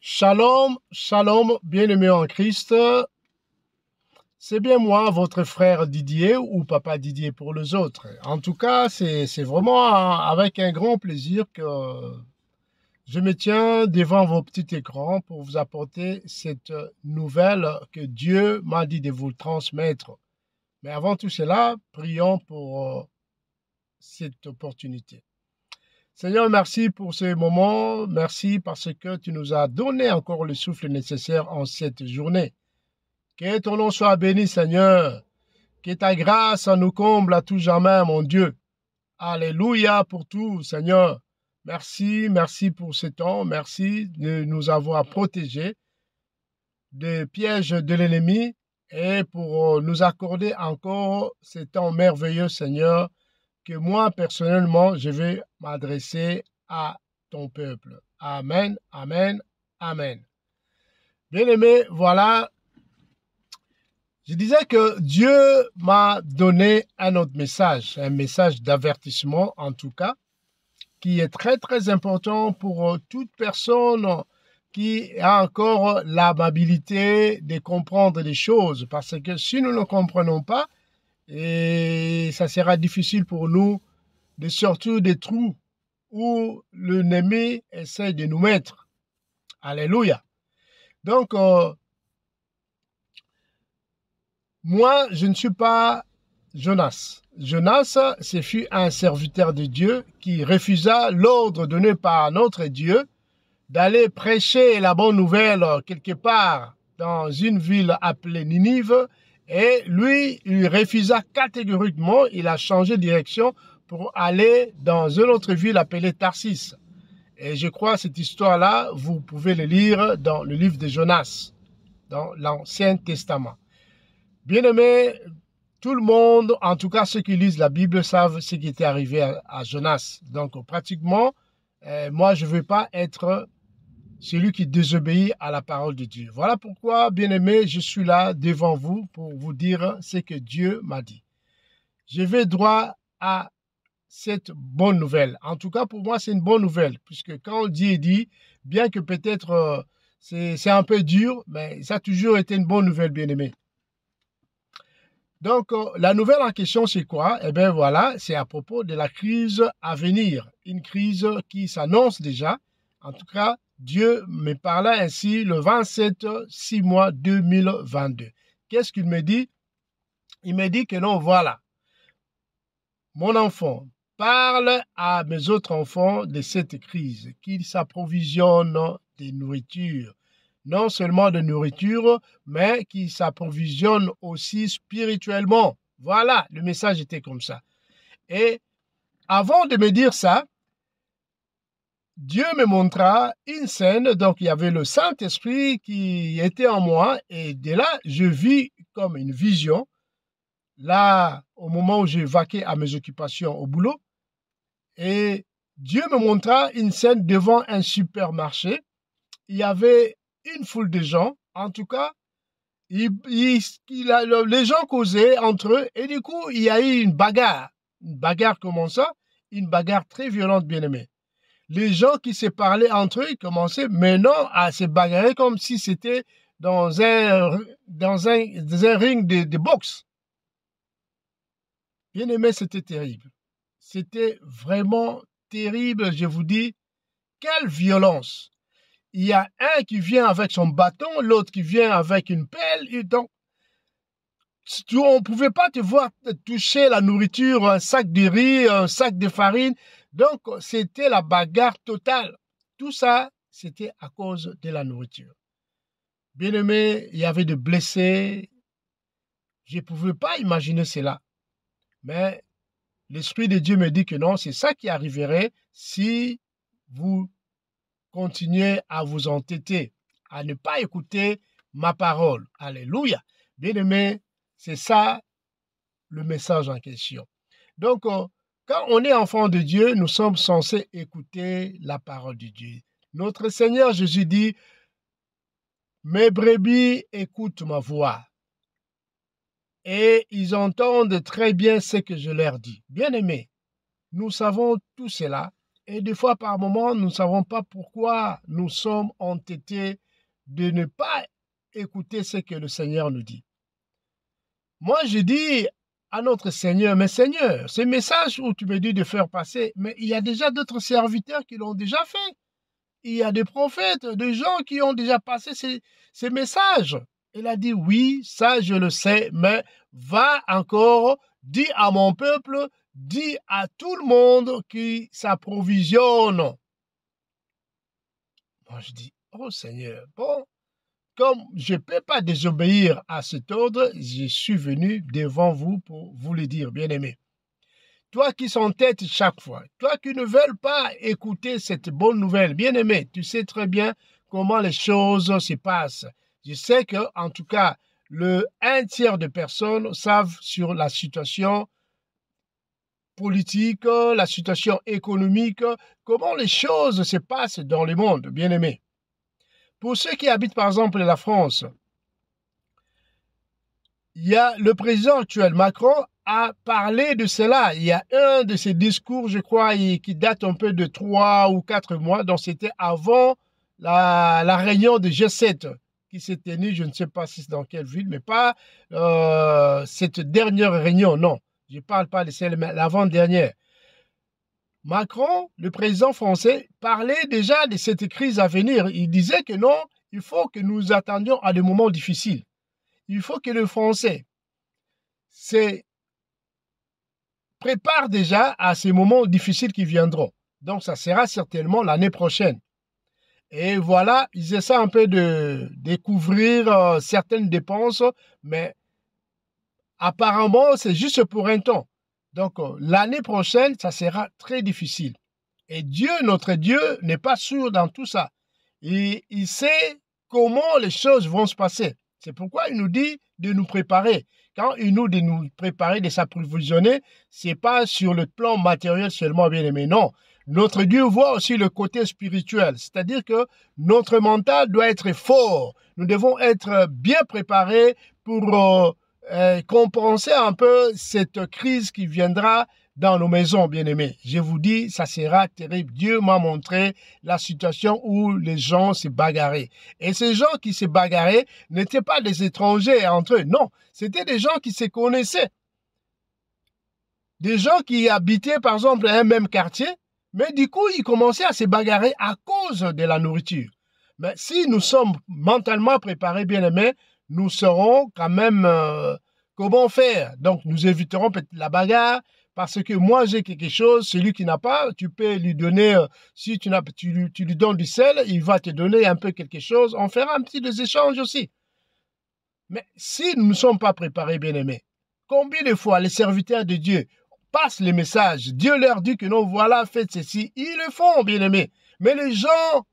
Shalom, shalom, bien-aimés en Christ. C'est bien moi, votre frère Didier ou papa Didier pour les autres. En tout cas, c'est vraiment avec un grand plaisir que je me tiens devant vos petits écrans pour vous apporter cette nouvelle que Dieu m'a dit de vous transmettre. Mais avant tout cela, prions pour cette opportunité. Seigneur, merci pour ce moment. Merci parce que tu nous as donné encore le souffle nécessaire en cette journée. Que ton nom soit béni, Seigneur. Que ta grâce nous comble à tout jamais, mon Dieu. Alléluia pour tout, Seigneur. Merci, merci pour ce temps. Merci de nous avoir protégés des pièges de l'ennemi et pour nous accorder encore ce temps merveilleux, Seigneur, que moi, personnellement, je vais m'adresser à ton peuple. Amen, amen, amen. Bien-aimé, voilà. Je disais que Dieu m'a donné un autre message, un message d'avertissement en tout cas, qui est très très important pour toute personne qui a encore l'amabilité de comprendre les choses. Parce que si nous ne comprenons pas, et ça sera difficile pour nous de sortir des trous où l'ennemi essaie de nous mettre. Alléluia. Donc, moi, je ne suis pas Jonas. Jonas, ce fut un serviteur de Dieu qui refusa l'ordre donné par notre Dieu d'aller prêcher la bonne nouvelle quelque part dans une ville appelée Ninive. Et lui, il refusa catégoriquement, il a changé de direction pour aller dans une autre ville appelée Tarsis. Et je crois que cette histoire-là, vous pouvez le lire dans le livre de Jonas, dans l'Ancien Testament. Bien-aimés, tout le monde, en tout cas ceux qui lisent la Bible, savent ce qui était arrivé à Jonas. Donc pratiquement, moi je ne veux pas être celui qui désobéit à la parole de Dieu. Voilà pourquoi, bien-aimés, je suis là devant vous pour vous dire ce que Dieu m'a dit. Je vais droit à cette bonne nouvelle. En tout cas, pour moi, c'est une bonne nouvelle, puisque quand Dieu dit, bien que peut-être c'est un peu dur, mais ça a toujours été une bonne nouvelle, bien-aimés. Donc, la nouvelle en question, c'est quoi? Eh bien, voilà, c'est à propos de la crise à venir. Une crise qui s'annonce déjà. En tout cas, Dieu me parla ainsi le 27/6 2022. Qu'est-ce qu'il me dit? Il me dit que non, voilà. Mon enfant, parle à mes autres enfants de cette crise, qu'ils s'approvisionnent de nourriture. Non seulement de nourriture, mais qui s'approvisionne aussi spirituellement. Voilà, le message était comme ça. Et avant de me dire ça, Dieu me montra une scène, donc il y avait le Saint-Esprit qui était en moi, et de là, je vis comme une vision. Là, au moment où j'ai vaqué à mes occupations au boulot, et Dieu me montra une scène devant un supermarché. Il y avait une foule de gens, en tout cas, les gens causaient entre eux, et du coup, il y a eu une bagarre. Une bagarre comment ça? Une bagarre très violente, bien aimée. Les gens qui se parlaient entre eux, ils commençaient maintenant à se bagarrer comme si c'était dans un ring de boxe. Bien aimé, c'était terrible. C'était vraiment terrible, je vous dis. Quelle violence! Il y a un qui vient avec son bâton, l'autre qui vient avec une pelle. Et donc, on ne pouvait pas te voir toucher la nourriture, un sac de riz, un sac de farine. Donc, c'était la bagarre totale. Tout ça, c'était à cause de la nourriture. Bien aimé, il y avait des blessés. Je ne pouvais pas imaginer cela. Mais l'Esprit de Dieu me dit que non, c'est ça qui arriverait si vous continuez à vous entêter, à ne pas écouter ma parole. Alléluia. Bien aimé, c'est ça le message en question. Donc, quand on est enfant de Dieu, nous sommes censés écouter la parole de Dieu. Notre Seigneur Jésus dit, mes brebis écoutent ma voix et ils entendent très bien ce que je leur dis. Bien aimé, nous savons tout cela Et des fois, par moments, nous ne savons pas pourquoi nous sommes entêtés de ne pas écouter ce que le Seigneur nous dit. Moi, je dis à notre Seigneur, mais Seigneur, ce message où tu me dis de faire passer, mais il y a déjà d'autres serviteurs qui l'ont déjà fait. Il y a des prophètes, des gens qui ont déjà passé ces messages. Il a dit, oui, ça je le sais, mais va encore, dis à mon peuple, dis à tout le monde qui s'approvisionne. Moi, je dis, oh Seigneur, bon, comme je ne peux pas désobéir à cet ordre, je suis venu devant vous pour vous le dire, bien-aimés. Toi qui s'entêtes chaque fois, toi qui ne veux pas écouter cette bonne nouvelle, bien-aimé, tu sais très bien comment les choses se passent. Je sais que, en tout cas, un tiers de personnes savent sur la situation politique, la situation économique, comment les choses se passent dans le monde, bien-aimé. Pour ceux qui habitent, par exemple, la France, il y a le président actuel, Macron, a parlé de cela. Il y a un de ses discours, je crois, qui date un peu de 3 ou 4 mois, donc c'était avant la réunion de G7 qui s'est tenue, je ne sais pas si c'est dans quelle ville, mais pas cette dernière réunion, non. Je ne parle pas de celle, mais l'avant-dernière. Macron, le président français, parlait déjà de cette crise à venir. Il disait que non, il faut que nous attendions à des moments difficiles. Il faut que les Français se préparent déjà à ces moments difficiles qui viendront. Donc, ça sera certainement l'année prochaine. Et voilà, ils essaient un peu de découvrir certaines dépenses, mais apparemment, c'est juste pour un temps. Donc, l'année prochaine, ça sera très difficile. Et Dieu, notre Dieu, n'est pas sûr dans tout ça. Il sait comment les choses vont se passer. C'est pourquoi il nous dit de nous préparer. Quand il nous dit de nous préparer, de s'approvisionner, ce n'est pas sur le plan matériel seulement, bien aimé. Non, notre Dieu voit aussi le côté spirituel. C'est-à-dire que notre mental doit être fort. Nous devons être bien préparés pour compenser un peu cette crise qui viendra dans nos maisons, bien-aimés. Je vous dis, ça sera terrible. Dieu m'a montré la situation où les gens se bagarraient. Et ces gens qui se bagarraient n'étaient pas des étrangers entre eux. Non, c'était des gens qui se connaissaient. Des gens qui habitaient, par exemple, un même quartier, mais du coup, ils commençaient à se bagarrer à cause de la nourriture. Mais si nous sommes mentalement préparés, bien-aimés, nous saurons quand même comment faire. Donc, nous éviterons peut-être la bagarre, parce que moi, j'ai quelque chose, celui qui n'a pas, tu peux lui donner, si tu lui donnes du sel, il va te donner un peu quelque chose, on fera un petit des échanges aussi. Mais si nous ne sommes pas préparés, bien-aimés, combien de fois les serviteurs de Dieu passent les messages, Dieu leur dit que non, voilà, faites ceci, ils le font, bien-aimés. Mais les gens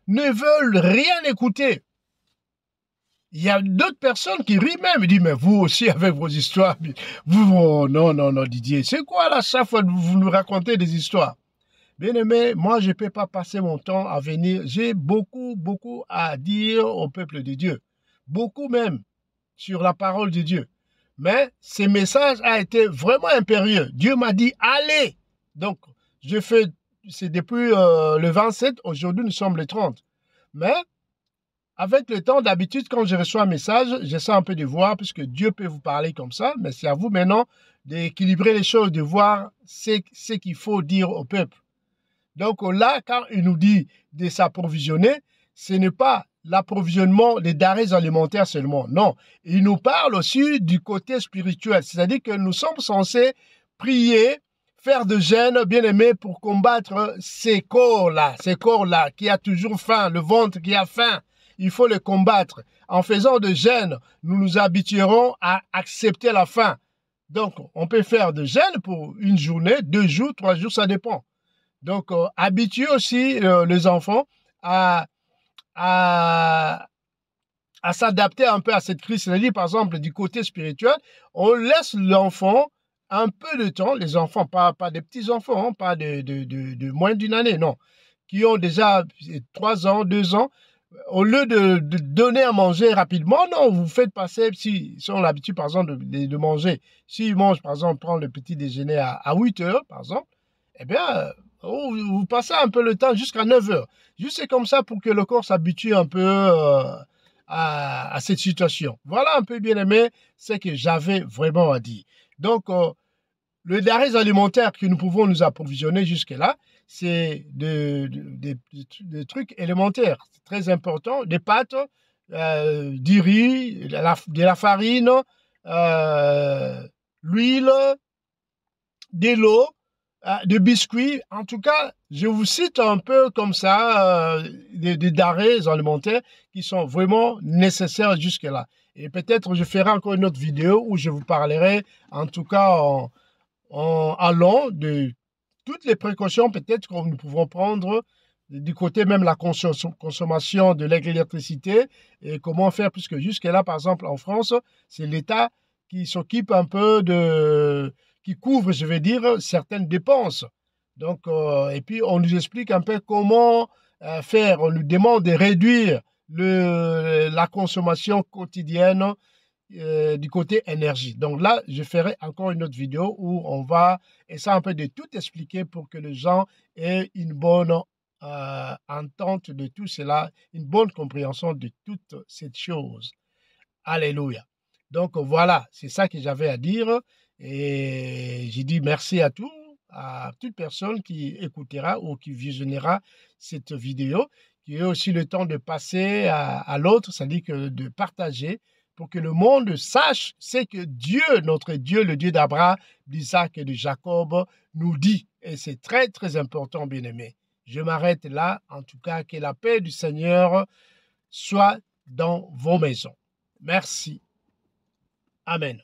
ne veulent rien écouter. Il y a d'autres personnes qui rient même. Ils disent, mais vous aussi avec vos histoires. Vous, oh, non, non, non, Didier. C'est quoi là, chaque fois que vous nous racontez des histoires? Bien aimé, moi je ne peux pas passer mon temps à venir. J'ai beaucoup, beaucoup à dire au peuple de Dieu. Beaucoup même sur la parole de Dieu. Mais ce message a été vraiment impérieux. Dieu m'a dit, allez. Donc, c'est depuis le 27. Aujourd'hui, nous sommes le 30. Mais avec le temps, d'habitude, quand je reçois un message, j'essaie un peu de voir, puisque Dieu peut vous parler comme ça, mais c'est à vous maintenant d'équilibrer les choses, de voir ce qu'il faut dire au peuple. Donc là, quand il nous dit de s'approvisionner, ce n'est pas l'approvisionnement des denrées alimentaires seulement. Non, il nous parle aussi du côté spirituel, c'est-à-dire que nous sommes censés prier, faire de jeûne, bien aimé, pour combattre ces corps-là, qui a toujours faim, le ventre qui a faim. Il faut le combattre. En faisant de jeûne, nous nous habituerons à accepter la faim. Donc, on peut faire de jeûne pour une journée, 2 jours, 3 jours, ça dépend. Donc, habituer aussi les enfants à s'adapter un peu à cette crise. C'est-à-dire, par exemple, du côté spirituel, on laisse l'enfant un peu de temps, les enfants, pas des petits-enfants, hein, pas de moins d'une année, non, qui ont déjà 3 ans, 2 ans, au lieu de donner à manger rapidement, non, vous faites passer, si on a l'habitude, par exemple, de manger, s'ils mangent, par exemple, prendre le petit déjeuner à 8 heures, par exemple, eh bien, Vous passez un peu le temps jusqu'à 9 heures. Juste comme ça pour que le corps s'habitue un peu à cette situation. Voilà un peu, bien aimé, ce que j'avais vraiment à dire. Donc, le denrées alimentaire que nous pouvons nous approvisionner jusque-là, c'est des trucs élémentaires. C'est très important. Des pâtes, du riz, de la farine, l'huile, de l'eau, des biscuits. En tout cas, je vous cite un peu comme ça des denrées alimentaires qui sont vraiment nécessaires jusque-là. Et peut-être je ferai encore une autre vidéo où je vous parlerai, en tout cas en allant de toutes les précautions peut-être que nous pouvons prendre du côté même la consommation de l'électricité et comment faire, puisque jusque-là, par exemple, en France, c'est l'État qui s'occupe un peu qui couvre, je vais dire, certaines dépenses. Donc, et puis, on nous explique un peu comment faire. On nous demande de réduire la consommation quotidienne du côté énergie. Donc là, je ferai encore une autre vidéo où on va essayer un peu de tout expliquer pour que les gens aient une bonne entente de tout cela, une bonne compréhension de toutes ces choses. Alléluia. Donc voilà, c'est ça que j'avais à dire. Et j'ai dit merci à toute personne qui écoutera ou qui visionnera cette vidéo, qui ait aussi le temps de passer à l'autre, c'est-à-dire que de partager pour que le monde sache ce que Dieu, notre Dieu, le Dieu d'Abraham, d'Isaac et de Jacob, nous dit. Et c'est très, très important, bien-aimé. Je m'arrête là. En tout cas, que la paix du Seigneur soit dans vos maisons. Merci. Amen.